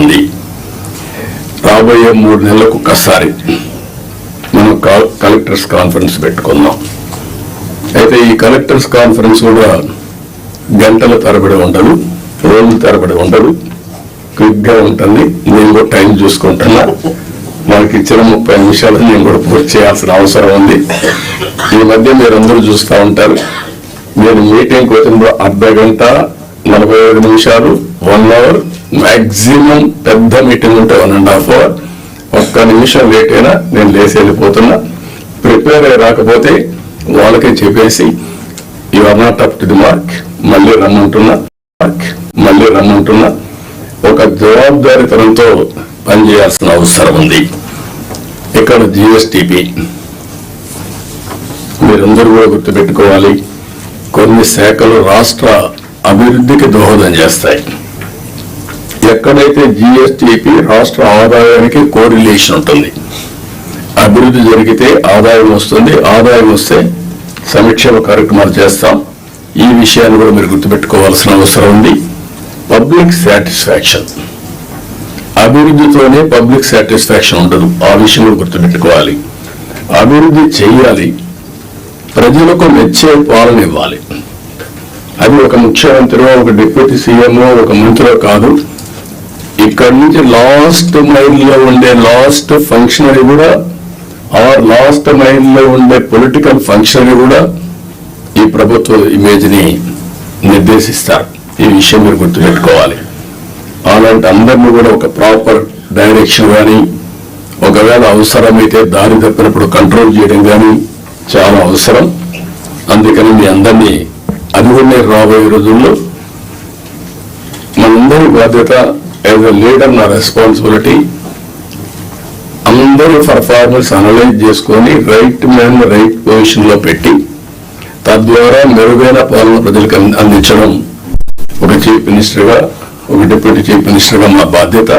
ఉంది. రాబోయే 3 నెలలకు ఒక్కసారి మనం కలెక్టర్స్ కాన్ఫరెన్స్ పెట్టుకుందాం. అయితే ఈ కలెక్టర్స్ కాన్ఫరెన్స్ కూడా గంటల తరబడి ఉండదు, రోజుల తరబడి ఉండదు, క్విక్గా ఉంటుంది. నేను కూడా టైం చూసుకుంటున్నా. మనకి ఇచ్చిన 30 నిమిషాలు నేను కూడా పూర్తి చేయాల్సిన అవసరం ఉంది. ఈ మధ్య మీరందరూ చూస్తూ ఉంటారు, నేను మీటింగ్కి వచ్చినప్పుడు అర్ధ గంట 45 నిమిషాలు 1 అవర్ మ్యాక్సిమం. పెద్ద మీటింగ్ ఉంటే 1.5 అవర్. 1 నిమిషం లేట్ అయినా నేను లేచి వెళ్ళిపోతున్నా. ప్రిపేర్ అయ్యి రాకపోతే వాళ్ళకే చెప్పేసి you are not up to the mark, మళ్ళీ రమ్మంటున్నా. ఒక జవాబుదారీతనంతో పనిచేయాల్సిన అవసరం ఉంది. ఇక్కడ జిఎస్టిపి మీరందరూ కూడా గుర్తుపెట్టుకోవాలి. కొన్ని శాఖలు రాష్ట్ర అభివృద్ధికి దోహదం చేస్తాయి. ఎక్కడైతే జిఎస్టిపి రాష్ట్ర ఆదాయానికి కోరిలేషన్ ఉంటుంది. అభివృద్ధి జరిగితే ఆదాయం వస్తుంది, ఆదాయం వస్తే సంక్షేమ కార్యక్రమాలు చేస్తాం. ఈ విషయాన్ని కూడా మీరు గుర్తుపెట్టుకోవాల్సిన అవసరం ఉంది. పబ్లిక్ సాటిస్ఫాక్షన్, అభివృద్ధితోనే పబ్లిక్ సాటిస్ఫాక్షన్ ఉండదు. ఆ విషయం కూడా గుర్తుపెట్టుకోవాలి. అభివృద్ధి చేయాలి, ప్రజలకు మెచ్చే పాలన ఇవ్వాలి. అది ఒక ముఖ్యమంత్రి, ఒక డిప్యూటీ సీఎం, ఒక మంత్రిలో కాదు. ఇక్కడి నుంచి లాస్ట్ మైల్లో ఉండే లాస్ట్ ఫంక్షనరీ కూడా, లాస్ట్ మైల్లో ఉండే పొలిటికల్ ఫంక్షనరీ కూడా ఈ ప్రభుత్వ ఇమేజ్ ని నిర్దేశిస్తారు. ఈ విషయం మీరు గుర్తుపెట్టుకోవాలి. అలాంటి అందరినీ కూడా ఒక ప్రాపర్ డైరెక్షన్ కానీ, ఒకవేళ అవసరమైతే దారి తప్పినప్పుడు కంట్రోల్ చేయడం కానీ చాలా అవసరం. అందుకని మీ అందరినీ అది కూడా రాబోయే రోజుల్లో మనందరి బాధ్యత యాజ్ ఎ లీడర్, నా రెస్పాన్సిబిలిటీ అందరూ పర్ఫార్మెన్స్ అనలైజ్ చేసుకొని రైట్ మ్యాన్ రైట్ పొజిషన్ లో పెట్టి తద్వారా మెరుగైన పాలన ప్రజలకు అందించడం ఒక చీఫ్ మినిస్టర్గా, ఒక డిప్యూటీ చీఫ్ మినిస్టర్గా మా బాధ్యత.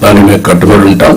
దాన్ని మేము కట్టుబడి ఉంటాం.